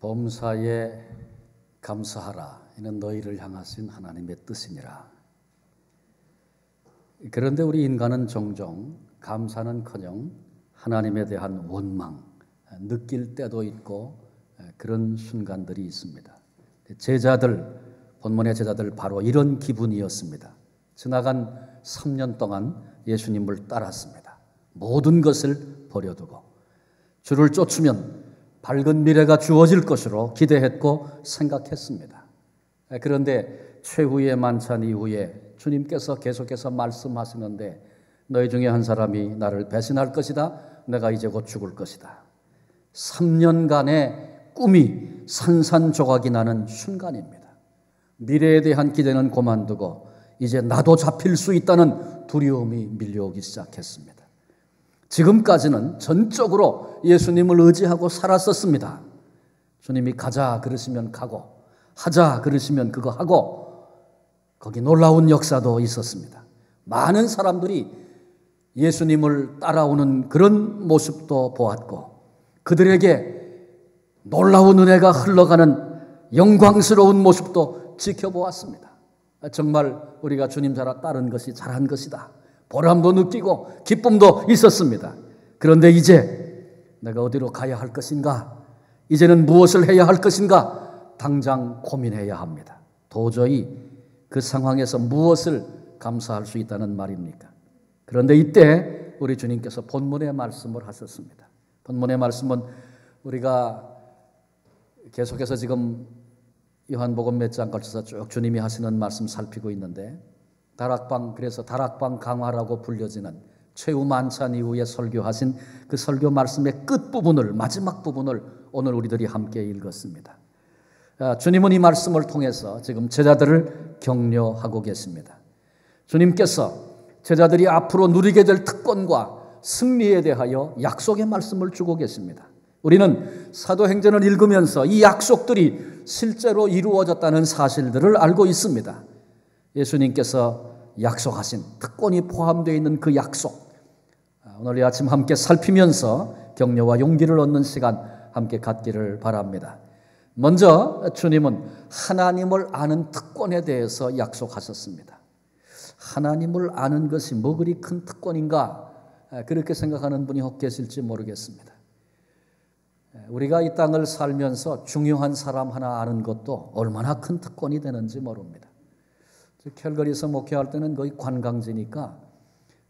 범사에 감사하라. 이는 너희를 향하신 하나님의 뜻이니라. 그런데 우리 인간은 종종 감사는커녕 하나님에 대한 원망, 느낄 때도 있고 그런 순간들이 있습니다. 본문의 제자들 바로 이런 기분이었습니다. 지나간 3년 동안 예수님을 따랐습니다. 모든 것을 버려두고 주를 쫓으면 밝은 미래가 주어질 것으로 기대했고 생각했습니다. 그런데 최후의 만찬 이후에 주님께서 계속해서 말씀하시는데 너희 중에 한 사람이 나를 배신할 것이다. 내가 이제 곧 죽을 것이다. 3년간의 꿈이 산산조각이 나는 순간입니다. 미래에 대한 기대는 그만두고 이제 나도 잡힐 수 있다는 두려움이 밀려오기 시작했습니다. 지금까지는 전적으로 예수님을 의지하고 살았었습니다. 주님이 가자 그러시면 가고 하자 그러시면 그거 하고 거기 놀라운 역사도 있었습니다. 많은 사람들이 예수님을 따라오는 그런 모습도 보았고 그들에게 놀라운 은혜가 흘러가는 영광스러운 모습도 지켜보았습니다. 정말 우리가 주님 따른 것이 잘한 것이다. 보람도 느끼고 기쁨도 있었습니다. 그런데 이제 내가 어디로 가야 할 것인가? 이제는 무엇을 해야 할 것인가? 당장 고민해야 합니다. 도저히 그 상황에서 무엇을 감사할 수 있다는 말입니까? 그런데 이때 우리 주님께서 본문의 말씀을 하셨습니다. 본문의 말씀은 우리가 계속해서 지금 요한복음 몇 장 걸쳐서 쭉 주님이 하시는 말씀 살피고 있는데 그래서 다락방 강화라고 불려지는 최후 만찬 이후에 설교하신 그 설교 말씀의 끝부분을, 마지막 부분을 오늘 우리들이 함께 읽었습니다. 주님은 이 말씀을 통해서 지금 제자들을 격려하고 계십니다. 주님께서 제자들이 앞으로 누리게 될 특권과 승리에 대하여 약속의 말씀을 주고 계십니다. 우리는 사도행전을 읽으면서 이 약속들이 실제로 이루어졌다는 사실들을 알고 있습니다. 예수님께서 약속하신 특권이 포함되어 있는 그 약속, 오늘 이 아침 함께 살피면서 격려와 용기를 얻는 시간 함께 갖기를 바랍니다. 먼저 주님은 하나님을 아는 특권에 대해서 약속하셨습니다. 하나님을 아는 것이 뭐 그리 큰 특권인가? 그렇게 생각하는 분이 혹 계실지 모르겠습니다. 우리가 이 땅을 살면서 중요한 사람 하나 아는 것도 얼마나 큰 특권이 되는지 모릅니다. 캘거리에서 목회할 때는 거의 관광지니까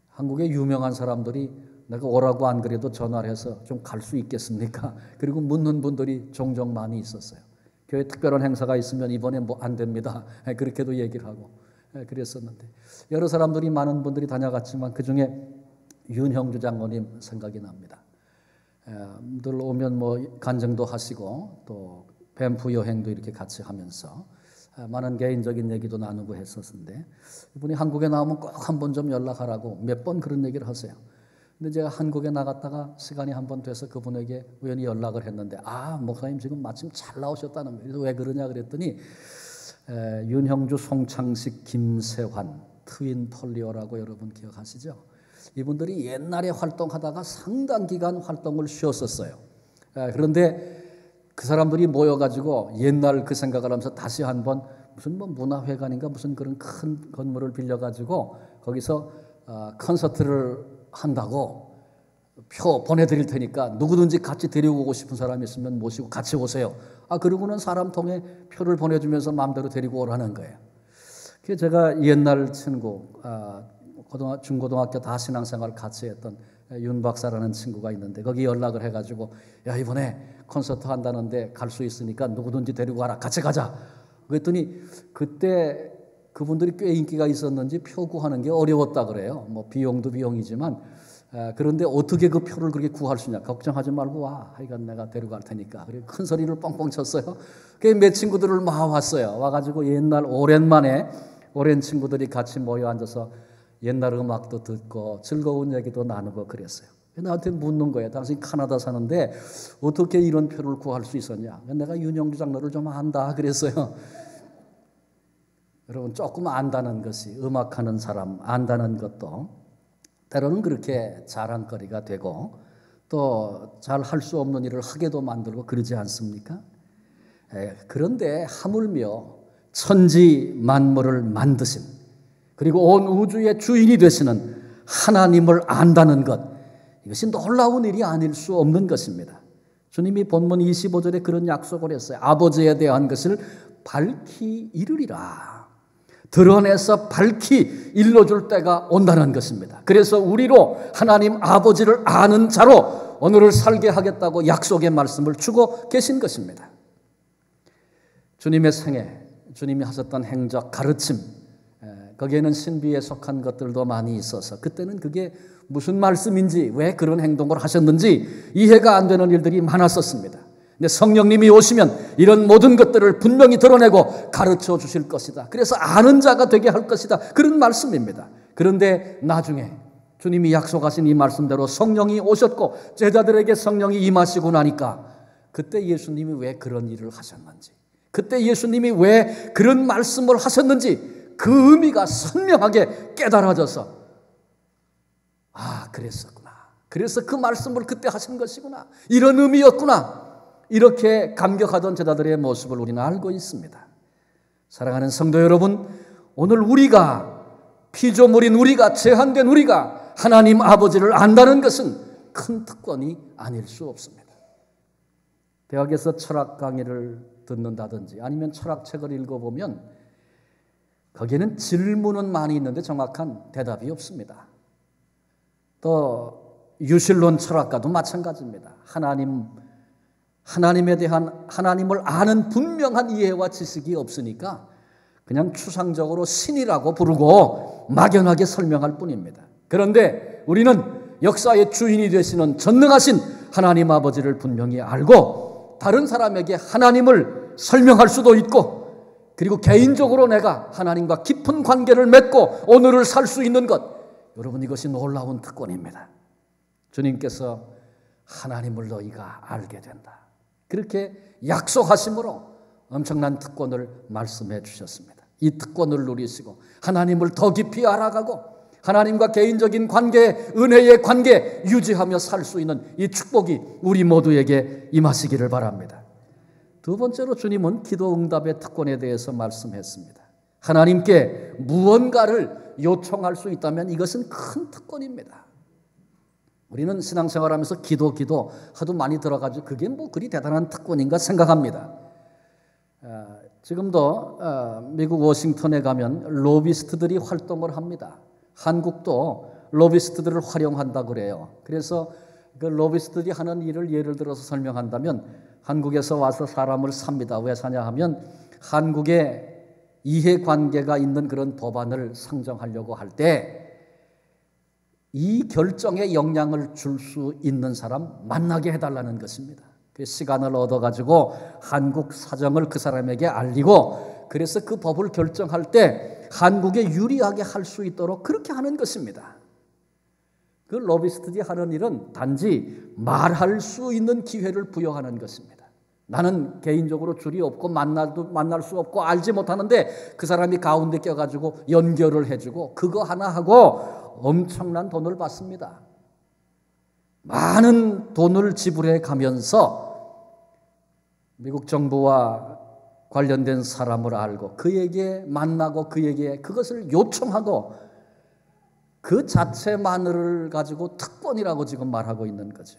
한국의 유명한 사람들이 내가 오라고 안 그래도 전화를 해서 좀 갈 수 있겠습니까? 그리고 묻는 분들이 종종 많이 있었어요. 교회 특별한 행사가 있으면 이번에 뭐 안 됩니다. 그렇게도 얘기를 하고 그랬었는데 여러 사람들이 많은 분들이 다녀갔지만 그중에 윤형주 장로님 생각이 납니다. 늘 오면 뭐 간증도 하시고 또 밴프 여행도 이렇게 같이 하면서 많은 개인적인 얘기도 나누고 했었는데 이분이 한국에 나오면 꼭 한 번 좀 연락하라고 몇 번 그런 얘기를 하세요. 근데 제가 한국에 나갔다가 시간이 한 번 돼서 그분에게 우연히 연락을 했는데 목사님 지금 마침 잘 나오셨다는 거예요. 그래서 왜 그러냐 그랬더니 윤형주, 송창식, 김세환, 트윈 폴리오라고 여러분 기억하시죠? 이분들이 옛날에 활동하다가 상당 기간 활동을 쉬었었어요. 그런데 그 사람들이 모여가지고 옛날 그 생각을 하면서 다시 한번 무슨 뭐 문화회관인가 무슨 그런 큰 건물을 빌려가지고 거기서 콘서트를 한다고 표 보내드릴 테니까 누구든지 같이 데리고 오고 싶은 사람이 있으면 모시고 같이 오세요. 그러고는 사람 통해 표를 보내주면서 마음대로 데리고 오라는 거예요. 그래서 제가 옛날 친구, 중고등학교 다 신앙생활 같이 했던 윤 박사라는 친구가 있는데 거기 연락을 해가지고 야 이번에 콘서트 한다는데 갈 수 있으니까 누구든지 데리고 와라 같이 가자. 그랬더니 그때 그분들이 꽤 인기가 있었는지 표 구하는 게 어려웠다 그래요. 뭐 비용도 비용이지만 그런데 어떻게 그 표를 그렇게 구할 수 있냐. 걱정하지 말고 와. 하여간 내가 데려갈 테니까. 그리고 큰 소리를 뻥뻥 쳤어요. 그 몇 친구들을 막 왔어요. 와가지고 옛날 오랜만에 오랜 친구들이 같이 모여 앉아서 옛날 음악도 듣고 즐거운 얘기도 나누고 그랬어요. 나한테 묻는 거예요. 당신 캐나다 사는데 어떻게 이런 표를 구할 수 있었냐. 내가 윤형주 장로를 좀 안다 그랬어요. 여러분 조금 안다는 것이 음악하는 사람 안다는 것도 때로는 그렇게 자랑거리가 되고 또 잘 할 수 없는 일을 하게도 만들고 그러지 않습니까? 그런데 하물며 천지 만물을 만드신, 그리고 온 우주의 주인이 되시는 하나님을 안다는 것, 이것이 놀라운 일이 아닐 수 없는 것입니다. 주님이 본문 25절에 그런 약속을 했어요. 아버지에 대한 것을 밝히 이르리라. 드러내서 밝히 일러줄 때가 온다는 것입니다. 그래서 우리로 하나님 아버지를 아는 자로 오늘을 살게 하겠다고 약속의 말씀을 주고 계신 것입니다. 주님의 생애, 주님이 하셨던 행적, 가르침, 거기에는 신비에 속한 것들도 많이 있어서 그때는 그게 무슨 말씀인지, 왜 그런 행동을 하셨는지 이해가 안 되는 일들이 많았었습니다. 근데 성령님이 오시면 이런 모든 것들을 분명히 드러내고 가르쳐 주실 것이다. 그래서 아는 자가 되게 할 것이다. 그런 말씀입니다. 그런데 나중에 주님이 약속하신 이 말씀대로 성령이 오셨고 제자들에게 성령이 임하시고 나니까 그때 예수님이 왜 그런 일을 하셨는지, 그때 예수님이 왜 그런 말씀을 하셨는지 그 의미가 선명하게 깨달아져서, 아, 그랬었구나. 그래서 그 말씀을 그때 하신 것이구나. 이런 의미였구나. 이렇게 감격하던 제자들의 모습을 우리는 알고 있습니다. 사랑하는 성도 여러분, 오늘 우리가, 피조물인 우리가, 제한된 우리가 하나님 아버지를 안다는 것은 큰 특권이 아닐 수 없습니다. 대학에서 철학 강의를 듣는다든지 아니면 철학책을 읽어보면 거기에는 질문은 많이 있는데 정확한 대답이 없습니다. 또 유실론 철학가도 마찬가지입니다. 하나님에 대한, 하나님을 아는 분명한 이해와 지식이 없으니까 그냥 추상적으로 신이라고 부르고 막연하게 설명할 뿐입니다. 그런데 우리는 역사의 주인이 되시는 전능하신 하나님 아버지를 분명히 알고 다른 사람에게 하나님을 설명할 수도 있고, 그리고 개인적으로 내가 하나님과 깊은 관계를 맺고 오늘을 살 수 있는 것, 여러분, 이것이 놀라운 특권입니다. 주님께서 하나님을 너희가 알게 된다, 그렇게 약속하심으로 엄청난 특권을 말씀해 주셨습니다. 이 특권을 누리시고 하나님을 더 깊이 알아가고 하나님과 개인적인 관계, 은혜의 관계 유지하며 살 수 있는 이 축복이 우리 모두에게 임하시기를 바랍니다. 두 번째로 주님은 기도 응답의 특권에 대해서 말씀했습니다. 하나님께 무언가를 요청할 수 있다면 이것은 큰 특권입니다. 우리는 신앙생활하면서 기도 하도 많이 들어가지고 그게 뭐 그리 대단한 특권인가 생각합니다. 지금도 미국 워싱턴에 가면 로비스트들이 활동을 합니다. 한국도 로비스트들을 활용한다 그래요. 그래서 그 로비스트들이 하는 일을 예를 들어서 설명한다면, 한국에서 와서 사람을 삽니다. 왜 사냐 하면 한국에 이해관계가 있는 그런 법안을 상정하려고 할 때 이 결정에 영향을 줄 수 있는 사람 만나게 해달라는 것입니다. 그 시간을 얻어가지고 한국 사정을 그 사람에게 알리고, 그래서 그 법을 결정할 때 한국에 유리하게 할 수 있도록 그렇게 하는 것입니다. 그 로비스트들이 하는 일은 단지 말할 수 있는 기회를 부여하는 것입니다. 나는 개인적으로 줄이 없고 만날 수 없고 알지 못하는데 그 사람이 가운데 껴가지고 연결을 해주고 그거 하나 하고 엄청난 돈을 받습니다. 많은 돈을 지불해 가면서 미국 정부와 관련된 사람을 알고 그에게 만나고 그에게 그것을 요청하고 그 자체만을 가지고 특권이라고 지금 말하고 있는 거죠.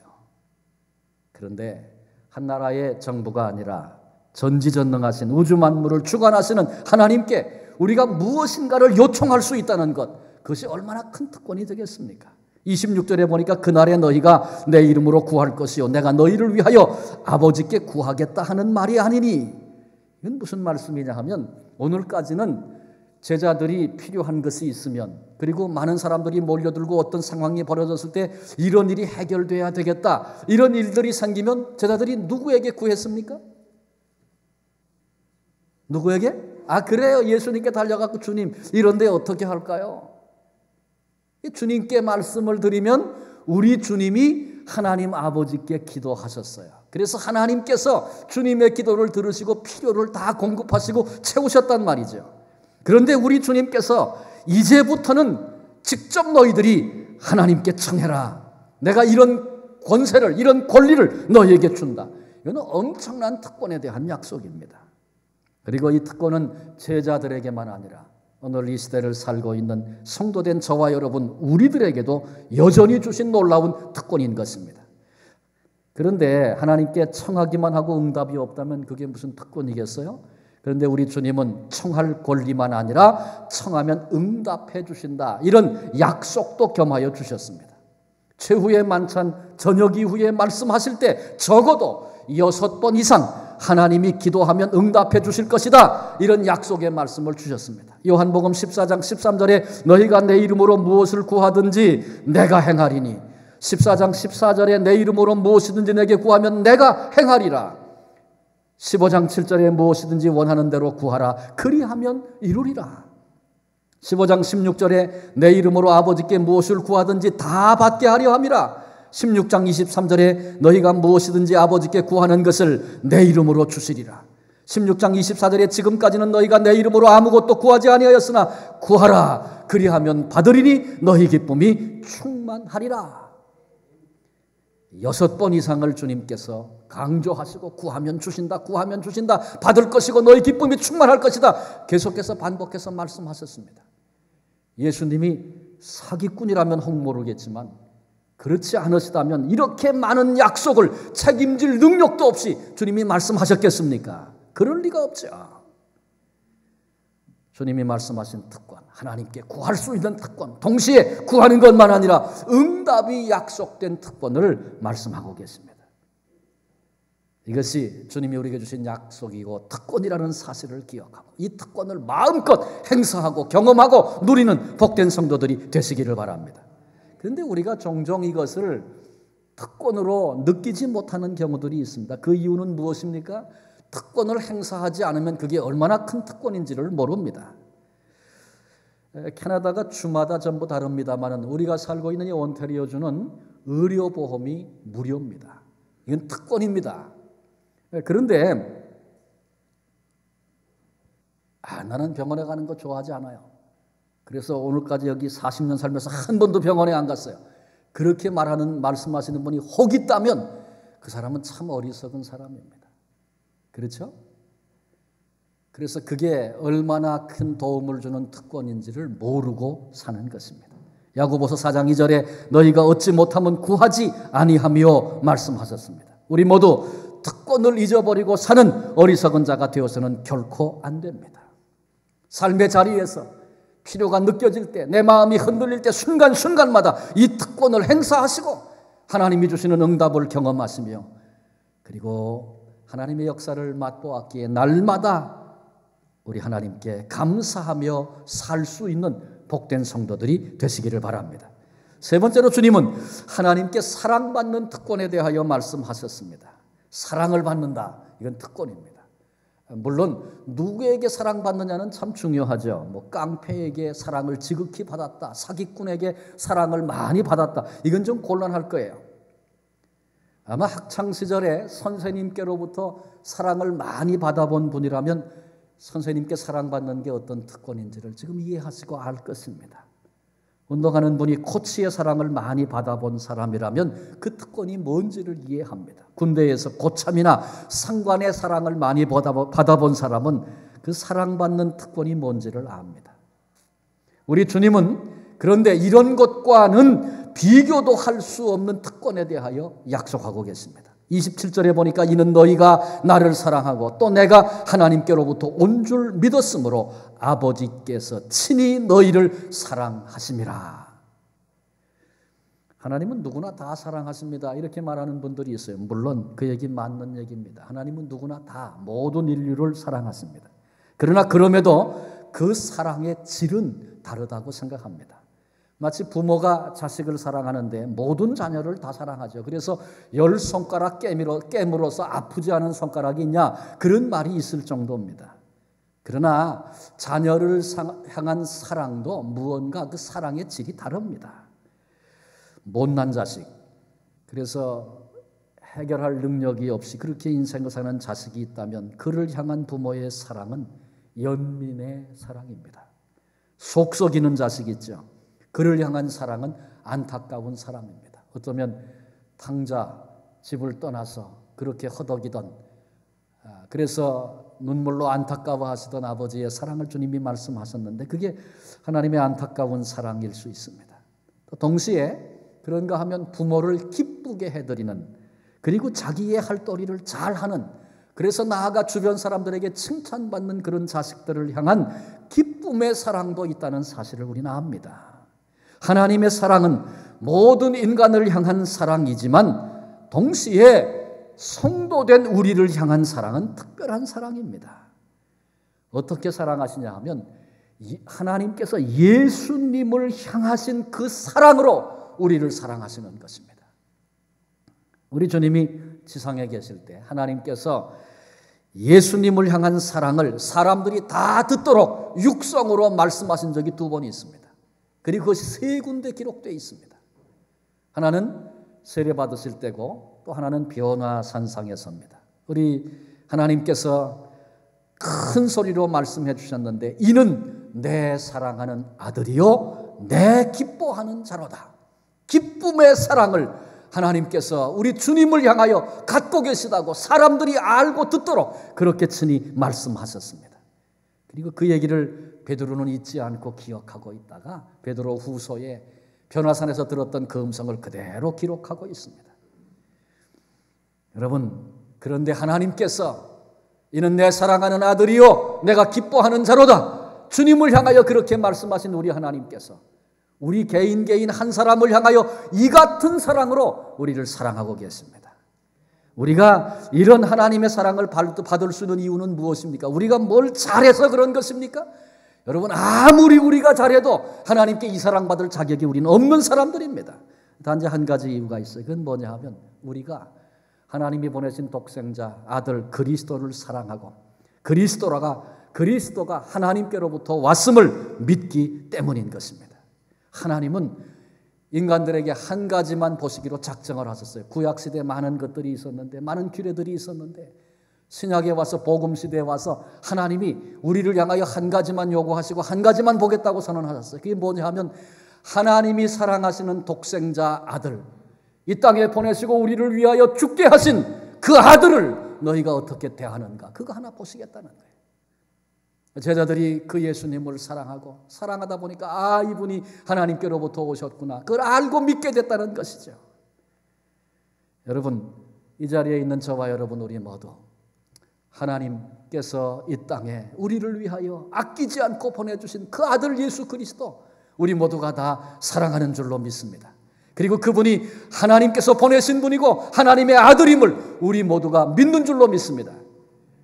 그런데 한 나라의 정부가 아니라 전지전능하신 우주 만물을 주관하시는 하나님께 우리가 무엇인가를 요청할 수 있다는 것, 그것이 얼마나 큰 특권이 되겠습니까? 26절에 보니까 그날에 너희가 내 이름으로 구할 것이요 내가 너희를 위하여 아버지께 구하겠다 하는 말이 아니니, 이건 무슨 말씀이냐 하면 오늘까지는 제자들이 필요한 것이 있으면, 그리고 많은 사람들이 몰려들고 어떤 상황이 벌어졌을 때 이런 일이 해결돼야 되겠다, 이런 일들이 생기면 제자들이 누구에게 구했습니까? 누구에게? 그래요, 예수님께 달려가고 주님 이런데 어떻게 할까요? 주님께 말씀을 드리면 우리 주님이 하나님 아버지께 기도하셨어요. 그래서 하나님께서 주님의 기도를 들으시고 필요를 다 공급하시고 채우셨단 말이죠. 그런데 우리 주님께서 이제부터는 직접 너희들이 하나님께 청해라, 내가 이런 권세를, 이런 권리를 너희에게 준다, 이거는 엄청난 특권에 대한 약속입니다. 그리고 이 특권은 제자들에게만 아니라 오늘 이 시대를 살고 있는 성도된 저와 여러분 우리들에게도 여전히 주신 놀라운 특권인 것입니다. 그런데 하나님께 청하기만 하고 응답이 없다면 그게 무슨 특권이겠어요? 그런데 우리 주님은 청할 권리만 아니라 청하면 응답해 주신다. 이런 약속도 겸하여 주셨습니다. 최후의 만찬 저녁 이후에 말씀하실 때 적어도 6번 이상 하나님이 기도하면 응답해 주실 것이다. 이런 약속의 말씀을 주셨습니다. 요한복음 14장 13절에 너희가 내 이름으로 무엇을 구하든지 내가 행하리니 14장 14절에 내 이름으로 무엇이든지 내게 구하면 내가 행하리라. 15장 7절에 무엇이든지 원하는 대로 구하라. 그리하면 이루리라. 15장 16절에 내 이름으로 아버지께 무엇을 구하든지 다 받게 하려 함이라. 16장 23절에 너희가 무엇이든지 아버지께 구하는 것을 내 이름으로 주시리라. 16장 24절에 지금까지는 너희가 내 이름으로 아무것도 구하지 아니하였으나 구하라. 그리하면 받으리니 너희 기쁨이 충만하리라. 6번 이상을 주님께서 강조하시고 구하면 주신다, 구하면 주신다, 받을 것이고 너희 기쁨이 충만할 것이다. 계속해서 반복해서 말씀하셨습니다. 예수님이 사기꾼이라면 혹 모르겠지만 그렇지 않으시다면 이렇게 많은 약속을 책임질 능력도 없이 주님이 말씀하셨겠습니까? 그럴 리가 없죠. 주님이 말씀하신 특권, 하나님께 구할 수 있는 특권, 동시에 구하는 것만 아니라 응답이 약속된 특권을 말씀하고 계십니다. 이것이 주님이 우리에게 주신 약속이고 특권이라는 사실을 기억하고 이 특권을 마음껏 행사하고 경험하고 누리는 복된 성도들이 되시기를 바랍니다. 그런데 우리가 종종 이것을 특권으로 느끼지 못하는 경우들이 있습니다. 그 이유는 무엇입니까? 특권을 행사하지 않으면 그게 얼마나 큰 특권인지를 모릅니다. 캐나다가 주마다 전부 다릅니다만 우리가 살고 있는 이 온타리오주는 의료보험이 무료입니다. 이건 특권입니다. 그런데 나는 병원에 가는 거 좋아하지 않아요. 그래서 오늘까지 여기 40년 살면서 한 번도 병원에 안 갔어요. 그렇게 말씀하시는 분이 혹 있다면 그 사람은 참 어리석은 사람입니다. 그렇죠? 그래서 그게 얼마나 큰 도움을 주는 특권인지를 모르고 사는 것입니다. 야고보서 4장 2절에 너희가 얻지 못하면 구하지 아니하며 말씀하셨습니다. 우리 모두 특권을 잊어버리고 사는 어리석은 자가 되어서는 결코 안 됩니다. 삶의 자리에서 필요가 느껴질 때, 내 마음이 흔들릴 때 순간순간마다 이 특권을 행사하시고 하나님이 주시는 응답을 경험하시며 그리고 하나님의 역사를 맛보았기에 날마다 우리 하나님께 감사하며 살 수 있는 복된 성도들이 되시기를 바랍니다. 세 번째로 주님은 하나님께 사랑받는 특권에 대하여 말씀하셨습니다. 사랑을 받는다. 이건 특권입니다. 물론 누구에게 사랑받느냐는 참 중요하죠. 깡패에게 사랑을 지극히 받았다. 사기꾼에게 사랑을 많이 받았다. 이건 좀 곤란할 거예요. 아마 학창시절에 선생님께로부터 사랑을 많이 받아본 분이라면 선생님께 사랑받는 게 어떤 특권인지를 지금 이해하시고 알 것입니다. 운동하는 분이 코치의 사랑을 많이 받아본 사람이라면 그 특권이 뭔지를 이해합니다. 군대에서 고참이나 상관의 사랑을 많이 받아본 사람은 그 사랑받는 특권이 뭔지를 압니다. 우리 주님은 그런데 이런 것과는 비교도 할 수 없는 특권에 대하여 약속하고 계십니다. 27절에 보니까 이는 너희가 나를 사랑하고 또 내가 하나님께로부터 온 줄 믿었으므로 아버지께서 친히 너희를 사랑하심이라. 하나님은 누구나 다 사랑하십니다. 이렇게 말하는 분들이 있어요. 물론 그 얘기 맞는 얘기입니다. 하나님은 누구나 다 모든 인류를 사랑하십니다. 그러나 그럼에도 그 사랑의 질은 다르다고 생각합니다. 마치 부모가 자식을 사랑하는데 모든 자녀를 다 사랑하죠. 그래서 10손가락 깨물어서 아프지 않은 손가락이 있냐 그런 말이 있을 정도입니다. 그러나 자녀를 향한 사랑도 무언가 그 사랑의 질이 다릅니다. 못난 자식, 그래서 해결할 능력이 없이 그렇게 인생을 사는 자식이 있다면 그를 향한 부모의 사랑은 연민의 사랑입니다. 속 썩이는 자식이 있죠. 그를 향한 사랑은 안타까운 사랑입니다. 어쩌면 탕자 집을 떠나서 그렇게 허덕이던, 그래서 눈물로 안타까워하시던 아버지의 사랑을 주님이 말씀하셨는데 그게 하나님의 안타까운 사랑일 수 있습니다. 또 동시에 그런가 하면 부모를 기쁘게 해드리는, 그리고 자기의 할 도리를 잘하는, 그래서 나아가 주변 사람들에게 칭찬받는 그런 자식들을 향한 기쁨의 사랑도 있다는 사실을 우리는 압니다. 하나님의 사랑은 모든 인간을 향한 사랑이지만 동시에 성도된 우리를 향한 사랑은 특별한 사랑입니다. 어떻게 사랑하시냐 하면 하나님께서 예수님을 향하신 그 사랑으로 우리를 사랑하시는 것입니다. 우리 주님이 지상에 계실 때 하나님께서 예수님을 향한 사랑을 사람들이 다 듣도록 육성으로 말씀하신 적이 2번 있습니다. 그리고 그것이 3군데 기록되어 있습니다. 하나는 세례 받으실 때고 또 하나는 변화산상에서입니다. 우리 하나님께서 큰 소리로 말씀해 주셨는데 이는 내 사랑하는 아들이요 내 기뻐하는 자로다. 기쁨의 사랑을 하나님께서 우리 주님을 향하여 갖고 계시다고 사람들이 알고 듣도록 그렇게 친히 말씀하셨습니다. 그리고 그 얘기를 베드로는 잊지 않고 기억하고 있다가 베드로 후서에 변화산에서 들었던 그 음성을 그대로 기록하고 있습니다. 여러분, 그런데 하나님께서 이는 내 사랑하는 아들이요 내가 기뻐하는 자로다, 주님을 향하여 그렇게 말씀하신 우리 하나님께서 우리 개인 한 사람을 향하여 이 같은 사랑으로 우리를 사랑하고 계십니다. 우리가 이런 하나님의 사랑을 받을 수 있는 이유는 무엇입니까? 우리가 뭘 잘해서 그런 것입니까? 여러분, 아무리 우리가 잘해도 하나님께 이 사랑받을 자격이 우리는 없는 사람들입니다. 단지 한 가지 이유가 있어요. 그건 뭐냐 하면 우리가 하나님이 보내신 독생자 아들 그리스도를 사랑하고 그리스도가 하나님께로부터 왔음을 믿기 때문인 것입니다. 하나님은 인간들에게 한 가지만 보시기로 작정을 하셨어요. 구약시대에 많은 것들이 있었는데, 많은 규례들이 있었는데 신약에 와서 복음시대에 와서 하나님이 우리를 향하여 한 가지만 요구하시고 한 가지만 보겠다고 선언하셨어요. 그게 뭐냐 하면 하나님이 사랑하시는 독생자 아들, 이 땅에 보내시고 우리를 위하여 죽게 하신 그 아들을 너희가 어떻게 대하는가, 그거 하나 보시겠다는 거예요. 제자들이 그 예수님을 사랑하다 보니까 이분이 하나님께로부터 오셨구나, 그걸 알고 믿게 됐다는 것이죠. 여러분, 이 자리에 있는 저와 여러분 우리 모두 하나님께서 이 땅에 우리를 위하여 아끼지 않고 보내주신 그 아들 예수 그리스도, 우리 모두가 다 사랑하는 줄로 믿습니다. 그리고 그분이 하나님께서 보내신 분이고 하나님의 아들임을 우리 모두가 믿는 줄로 믿습니다.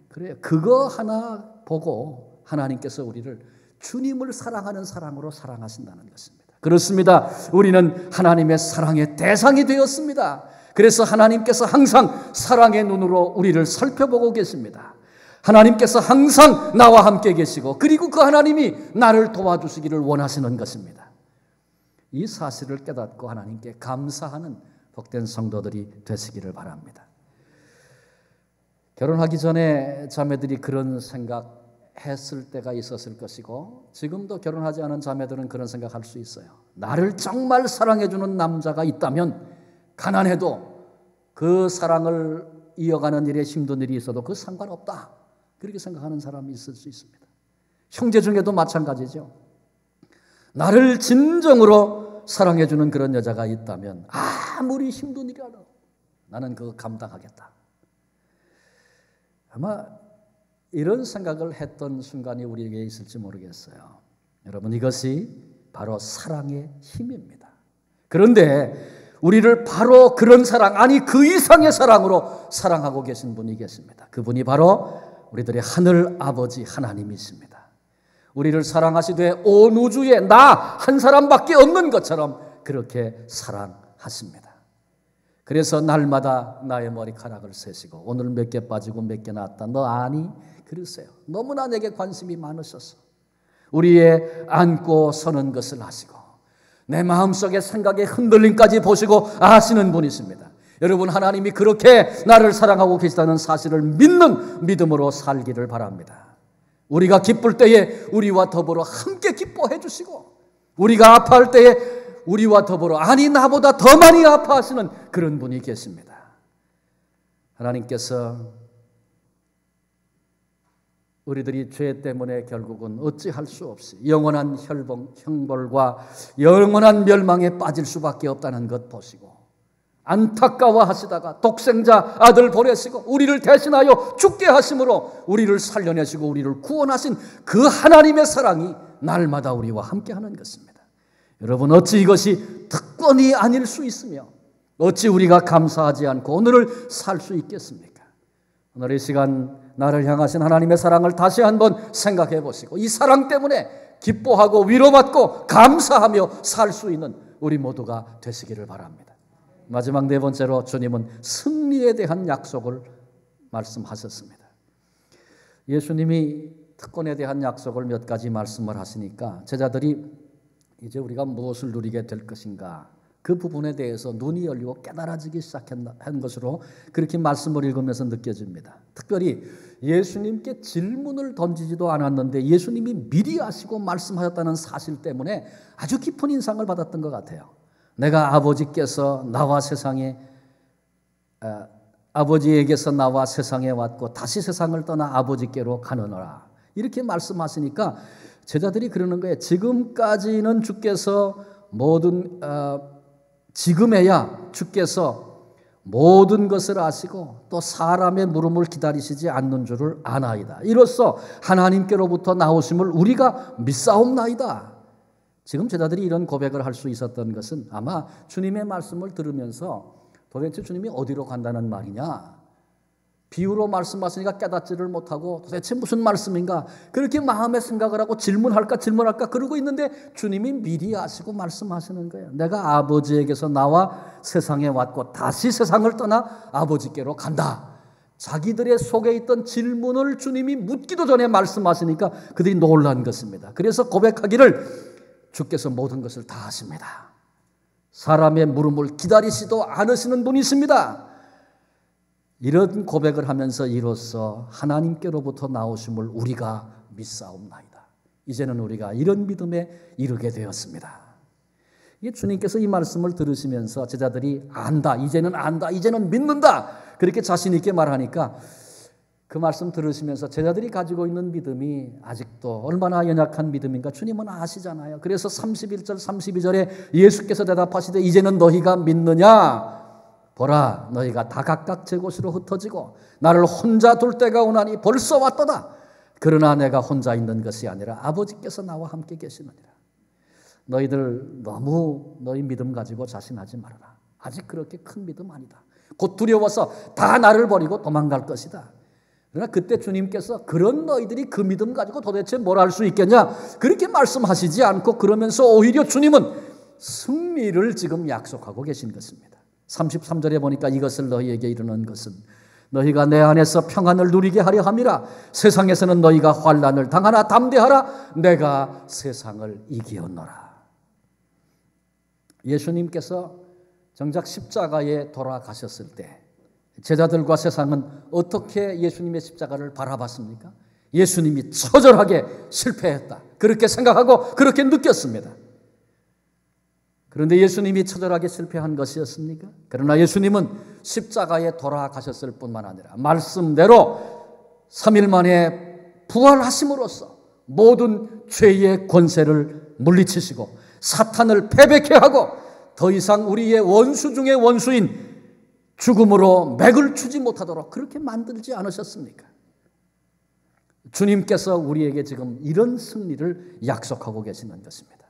그래요. 그거 하나 보고 하나님께서 우리를 주님을 사랑하는 사랑으로 사랑하신다는 것입니다. 그렇습니다. 우리는 하나님의 사랑의 대상이 되었습니다. 그래서 하나님께서 항상 사랑의 눈으로 우리를 살펴보고 계십니다. 하나님께서 항상 나와 함께 계시고 그리고 그 하나님이 나를 도와주시기를 원하시는 것입니다. 이 사실을 깨닫고 하나님께 감사하는 복된 성도들이 되시기를 바랍니다. 결혼하기 전에 자매들이 그런 생각했을 때가 있었을 것이고 지금도 결혼하지 않은 자매들은 그런 생각할 수 있어요. 나를 정말 사랑해주는 남자가 있다면 가난해도 그 사랑을 이어가는 일에 힘든 일이 있어도 그 상관없다, 그렇게 생각하는 사람이 있을 수 있습니다. 형제 중에도 마찬가지죠. 나를 진정으로 사랑해주는 그런 여자가 있다면 아무리 힘든 일이라도 나는 그거 감당하겠다. 아마 이런 생각을 했던 순간이 우리에게 있을지 모르겠어요. 여러분, 이것이 바로 사랑의 힘입니다. 그런데 우리를 바로 그런 사랑, 아니 그 이상의 사랑으로 사랑하고 계신 분이 계십니다. 그분이 바로 우리들의 하늘 아버지 하나님이십니다. 우리를 사랑하시되 온 우주에 나 한 사람밖에 없는 것처럼 그렇게 사랑하십니다. 그래서 날마다 나의 머리카락을 세시고 오늘 몇 개 빠지고 몇 개 났다, 너 아니? 그러세요. 너무나 내게 관심이 많으셔서 우리의 앉고 서는 것을 아시고 내 마음속의 생각의 흔들림까지 보시고 아시는 분이십니다. 여러분, 하나님이 그렇게 나를 사랑하고 계시다는 사실을 믿는 믿음으로 살기를 바랍니다. 우리가 기쁠 때에 우리와 더불어 함께 기뻐해 주시고 우리가 아파할 때에 우리와 더불어 아니 나보다 더 많이 아파하시는 그런 분이 계십니다. 하나님께서 우리들이 죄 때문에 결국은 어찌할 수 없이 영원한 형벌과 영원한 멸망에 빠질 수밖에 없다는 것 보시고 안타까워하시다가 독생자 아들 보내시고 우리를 대신하여 죽게 하심으로 우리를 살려내시고 우리를 구원하신 그 하나님의 사랑이 날마다 우리와 함께하는 것입니다. 여러분, 어찌 이것이 특권이 아닐 수 있으며 어찌 우리가 감사하지 않고 오늘을 살 수 있겠습니까? 오늘 이 시간 나를 향하신 하나님의 사랑을 다시 한번 생각해 보시고 이 사랑 때문에 기뻐하고 위로받고 감사하며 살 수 있는 우리 모두가 되시기를 바랍니다. 마지막 네 번째로 주님은 승리에 대한 약속을 말씀하셨습니다. 예수님이 특권에 대한 약속을 몇 가지 말씀을 하시니까 제자들이 이제 우리가 무엇을 누리게 될 것인가 그 부분에 대해서 눈이 열리고 깨달아지기 시작한 것으로 그렇게 말씀을 읽으면서 느껴집니다. 특별히 예수님께 질문을 던지지도 않았는데 예수님이 미리 아시고 말씀하셨다는 사실 때문에 아주 깊은 인상을 받았던 것 같아요. 내가 아버지께서 나와 세상에 아버지에게서 나와 세상에 왔고 다시 세상을 떠나 아버지께로 가느니라 이렇게 말씀하시니까 제자들이 그러는 거예요. 지금까지는 주께서 지금에야 주께서 모든 것을 아시고 또 사람의 물음을 기다리시지 않는 줄을 아나이다. 이로써 하나님께로부터 나오심을 우리가 믿사옵나이다. 지금 제자들이 이런 고백을 할 수 있었던 것은 아마 주님의 말씀을 들으면서 도대체 주님이 어디로 간다는 말이냐, 비유로 말씀하시니까 깨닫지를 못하고 도대체 무슨 말씀인가 그렇게 마음에 생각을 하고 질문할까 그러고 있는데 주님이 미리 아시고 말씀하시는 거예요. 내가 아버지에게서 나와 세상에 왔고 다시 세상을 떠나 아버지께로 간다. 자기들의 속에 있던 질문을 주님이 묻기도 전에 말씀하시니까 그들이 놀란 것입니다. 그래서 고백하기를 주께서 모든 것을 다 아십니다. 사람의 물음을 기다리시도 않으시는 분이십니다. 이런 고백을 하면서 이로써 하나님께로부터 나오심을 우리가 믿사옵나이다. 이제는 우리가 이런 믿음에 이르게 되었습니다. 이게 주님께서 이 말씀을 들으시면서 제자들이 안다, 이제는 믿는다 그렇게 자신 있게 말하니까 그 말씀 들으시면서 제자들이 가지고 있는 믿음이 아직도 얼마나 연약한 믿음인가 주님은 아시잖아요. 그래서 31절 32절에 예수께서 대답하시되 이제는 너희가 믿느냐? 보라, 너희가 다 각각 제 곳으로 흩어지고 나를 혼자 둘 때가 오나니 벌써 왔도다. 그러나 내가 혼자 있는 것이 아니라 아버지께서 나와 함께 계시느니라. 너희들 너무 너희 믿음 가지고 자신하지 말아라. 아직 그렇게 큰 믿음 아니다. 곧 두려워서 다 나를 버리고 도망갈 것이다. 그러나 그때 주님께서 그런 너희들이 그 믿음 가지고 도대체 뭘 할 수 있겠냐 그렇게 말씀하시지 않고 그러면서 오히려 주님은 승리를 지금 약속하고 계신 것입니다. 33절에 보니까 이것을 너희에게 이르는 것은 너희가 내 안에서 평안을 누리게 하려 함이라. 세상에서는 너희가 환난을 당하나 담대하라. 내가 세상을 이기었노라. 예수님께서 정작 십자가에 돌아가셨을 때 제자들과 세상은 어떻게 예수님의 십자가를 바라봤습니까? 예수님이 처절하게 실패했다. 그렇게 생각하고 그렇게 느꼈습니다. 그런데 예수님이 처절하게 실패한 것이었습니까? 그러나 예수님은 십자가에 돌아가셨을 뿐만 아니라 말씀대로 3일 만에 부활하심으로써 모든 죄의 권세를 물리치시고 사탄을 패배케 하고 더 이상 우리의 원수 중의 원수인 죽음으로 맥을 추지 못하도록 그렇게 만들지 않으셨습니까? 주님께서 우리에게 지금 이런 승리를 약속하고 계시는 것입니다.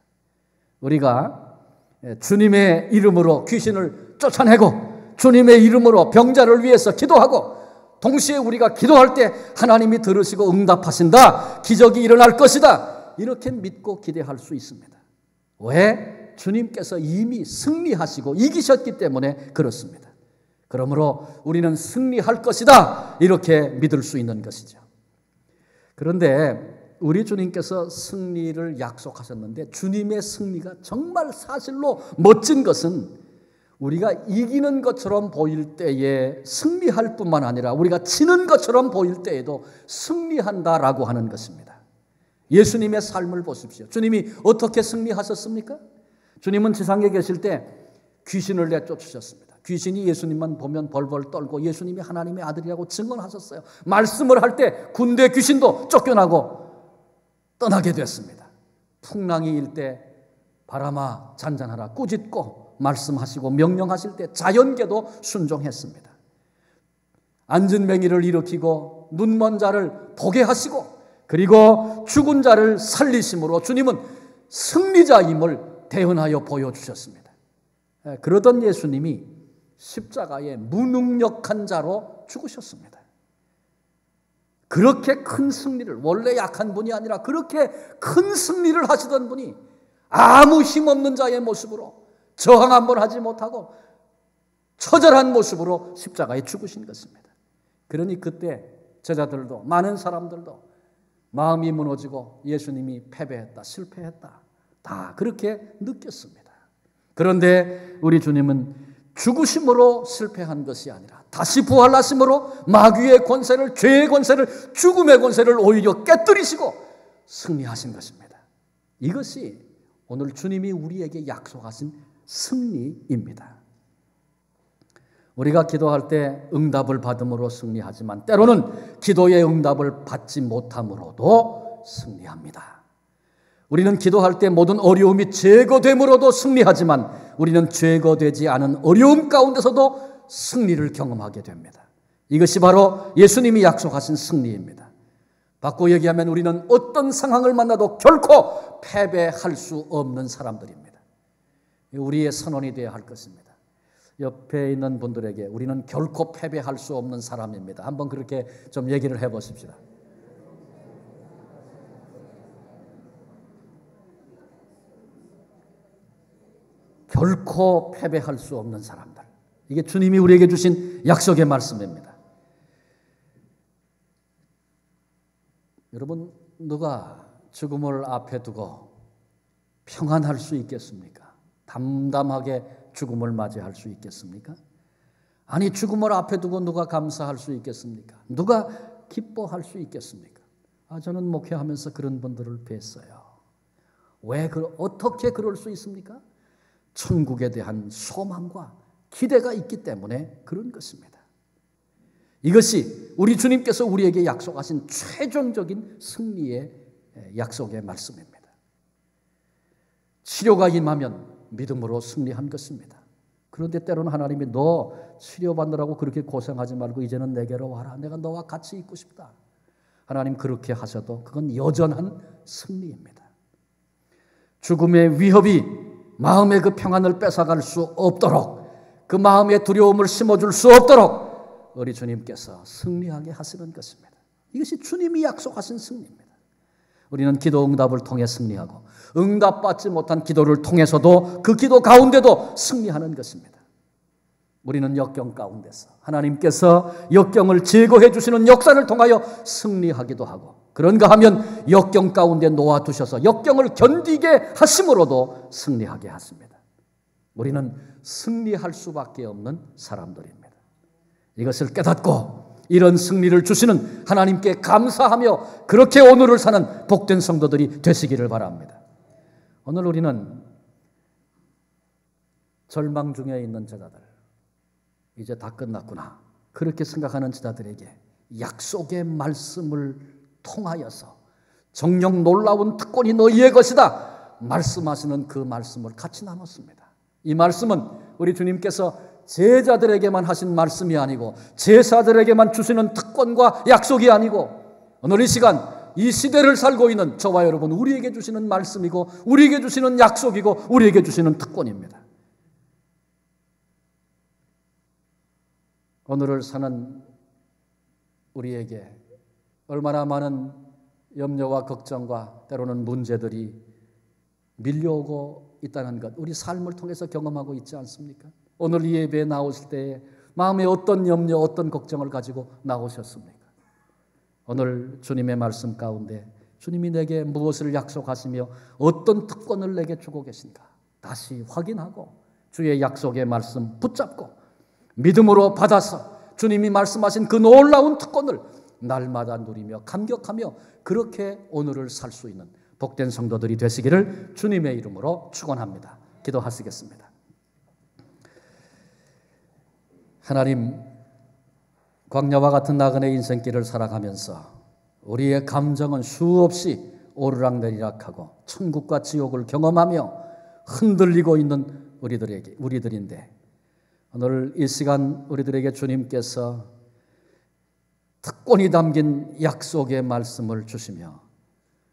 우리가 주님의 이름으로 귀신을 쫓아내고 주님의 이름으로 병자를 위해서 기도하고 동시에 우리가 기도할 때 하나님이 들으시고 응답하신다. 기적이 일어날 것이다. 이렇게 믿고 기대할 수 있습니다. 왜? 주님께서 이미 승리하시고 이기셨기 때문에 그렇습니다. 그러므로 우리는 승리할 것이다. 이렇게 믿을 수 있는 것이죠. 그런데 우리 주님께서 승리를 약속하셨는데 주님의 승리가 정말 사실로 멋진 것은 우리가 이기는 것처럼 보일 때에 승리할 뿐만 아니라 우리가 지는 것처럼 보일 때에도 승리한다라고 하는 것입니다. 예수님의 삶을 보십시오. 주님이 어떻게 승리하셨습니까? 주님은 지상에 계실 때 귀신을 내쫓으셨습니다. 귀신이 예수님만 보면 벌벌 떨고 예수님이 하나님의 아들이라고 증언하셨어요. 말씀을 할 때 군대 귀신도 쫓겨나고 떠나게 됐습니다. 풍랑이 일 때 바람아 잔잔하라 꾸짖고 말씀하시고 명령하실 때 자연계도 순종했습니다. 앉은 맹인을 일으키고 눈먼 자를 보게 하시고 그리고 죽은 자를 살리심으로 주님은 승리자임을 대언하여 보여주셨습니다. 그러던 예수님이 십자가에 무능력한 자로 죽으셨습니다. 그렇게 큰 승리를, 원래 약한 분이 아니라 그렇게 큰 승리를 하시던 분이 아무 힘없는 자의 모습으로 저항 한번 하지 못하고 처절한 모습으로 십자가에 죽으신 것입니다. 그러니 그때 제자들도 많은 사람들도 마음이 무너지고 예수님이 패배했다, 실패했다, 다 그렇게 느꼈습니다. 그런데 우리 주님은 죽으심으로 실패한 것이 아니라 다시 부활하심으로 마귀의 권세를, 죄의 권세를, 죽음의 권세를 오히려 깨뜨리시고 승리하신 것입니다. 이것이 오늘 주님이 우리에게 약속하신 승리입니다. 우리가 기도할 때 응답을 받음으로 승리하지만 때로는 기도의 응답을 받지 못함으로도 승리합니다. 우리는 기도할 때 모든 어려움이 제거됨으로도 승리하지만 우리는 제거되지 않은 어려움 가운데서도 승리를 경험하게 됩니다. 이것이 바로 예수님이 약속하신 승리입니다. 바꿔 얘기하면 우리는 어떤 상황을 만나도 결코 패배할 수 없는 사람들입니다. 우리의 선언이 되어야 할 것입니다. 옆에 있는 분들에게 우리는 결코 패배할 수 없는 사람입니다. 한번 그렇게 좀 얘기를 해보십시다. 결코 패배할 수 없는 사람들. 이게 주님이 우리에게 주신 약속의 말씀입니다. 여러분, 누가 죽음을 앞에 두고 평안할 수 있겠습니까? 담담하게 죽음을 맞이할 수 있겠습니까? 아니, 죽음을 앞에 두고 누가 감사할 수 있겠습니까? 누가 기뻐할 수 있겠습니까? 저는 목회하면서 그런 분들을 뵀어요. 어떻게 그럴 수 있습니까? 천국에 대한 소망과 기대가 있기 때문에 그런 것입니다. 이것이 우리 주님께서 우리에게 약속하신 최종적인 승리의 약속의 말씀입니다. 치료가 임하면 믿음으로 승리한 것입니다. 그런데 때로는 하나님이 너 치료받느라고 그렇게 고생하지 말고 이제는 내게로 와라. 내가 너와 같이 있고 싶다. 하나님 그렇게 하셔도 그건 여전한 승리입니다. 죽음의 위협이 마음의 그 평안을 뺏어갈 수 없도록, 그 마음의 두려움을 심어줄 수 없도록 우리 주님께서 승리하게 하시는 것입니다. 이것이 주님이 약속하신 승리입니다. 우리는 기도 응답을 통해 승리하고 응답받지 못한 기도를 통해서도 그 기도 가운데도 승리하는 것입니다. 우리는 역경 가운데서 하나님께서 역경을 제거해 주시는 역사를 통하여 승리하기도 하고, 그런가 하면 역경 가운데 놓아두셔서 역경을 견디게 하심으로도 승리하게 하십니다. 우리는 승리할 수밖에 없는 사람들입니다. 이것을 깨닫고 이런 승리를 주시는 하나님께 감사하며 그렇게 오늘을 사는 복된 성도들이 되시기를 바랍니다. 오늘 우리는 절망 중에 있는 제자들, 이제 다 끝났구나 그렇게 생각하는 제자들에게 약속의 말씀을 통하여서 정녕 놀라운 특권이 너희의 것이다 말씀하시는 그 말씀을 같이 나눴습니다. 이 말씀은 우리 주님께서 제자들에게만 하신 말씀이 아니고 제사들에게만 주시는 특권과 약속이 아니고 오늘 이 시간 이 시대를 살고 있는 저와 여러분 우리에게 주시는 말씀이고 우리에게 주시는 약속이고 우리에게 주시는 특권입니다. 오늘을 사는 우리에게 얼마나 많은 염려와 걱정과 때로는 문제들이 밀려오고 있다는 것, 우리 삶을 통해서 경험하고 있지 않습니까? 오늘 이 예배에 나오실 때 마음에 어떤 염려, 어떤 걱정을 가지고 나오셨습니까? 오늘 주님의 말씀 가운데 주님이 내게 무엇을 약속하시며 어떤 특권을 내게 주고 계신가 다시 확인하고 주의 약속의 말씀 붙잡고 믿음으로 받아서 주님이 말씀하신 그 놀라운 특권을 날마다 누리며 감격하며 그렇게 오늘을 살 수 있는 복된 성도들이 되시기를 주님의 이름으로 축원합니다. 기도하시겠습니다. 하나님, 광야와 같은 나그네 인생길을 살아가면서 우리의 감정은 수없이 오르락내리락하고 천국과 지옥을 경험하며 흔들리고 있는 우리들인데, 오늘 이 시간 우리들에게 주님께서 특권이 담긴 약속의 말씀을 주시며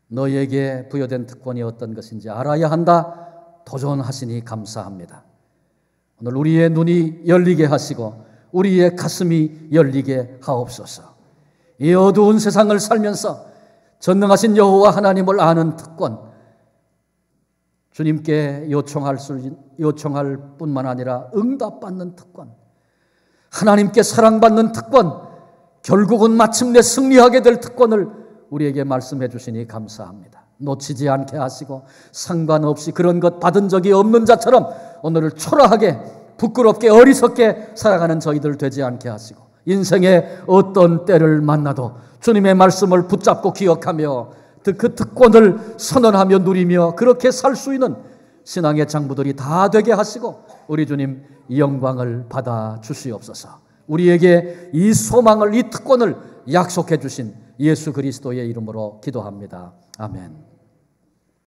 너희에게 부여된 특권이 어떤 것인지 알아야 한다 도전하시니 감사합니다. 오늘 우리의 눈이 열리게 하시고 우리의 가슴이 열리게 하옵소서. 이 어두운 세상을 살면서 전능하신 여호와 하나님을 아는 특권, 주님께 요청할 뿐만 아니라 응답받는 특권, 하나님께 사랑받는 특권, 결국은 마침내 승리하게 될 특권을 우리에게 말씀해 주시니 감사합니다. 놓치지 않게 하시고 상관없이 그런 것 받은 적이 없는 자처럼 오늘을 초라하게 부끄럽게 어리석게 살아가는 저희들 되지 않게 하시고 인생의 어떤 때를 만나도 주님의 말씀을 붙잡고 기억하며 그 특권을 선언하며 누리며 그렇게 살 수 있는 신앙의 장부들이 다 되게 하시고 우리 주님 이 영광을 받아 주시옵소서. 우리에게 이 소망을, 이 특권을 약속해 주신 예수 그리스도의 이름으로 기도합니다. 아멘.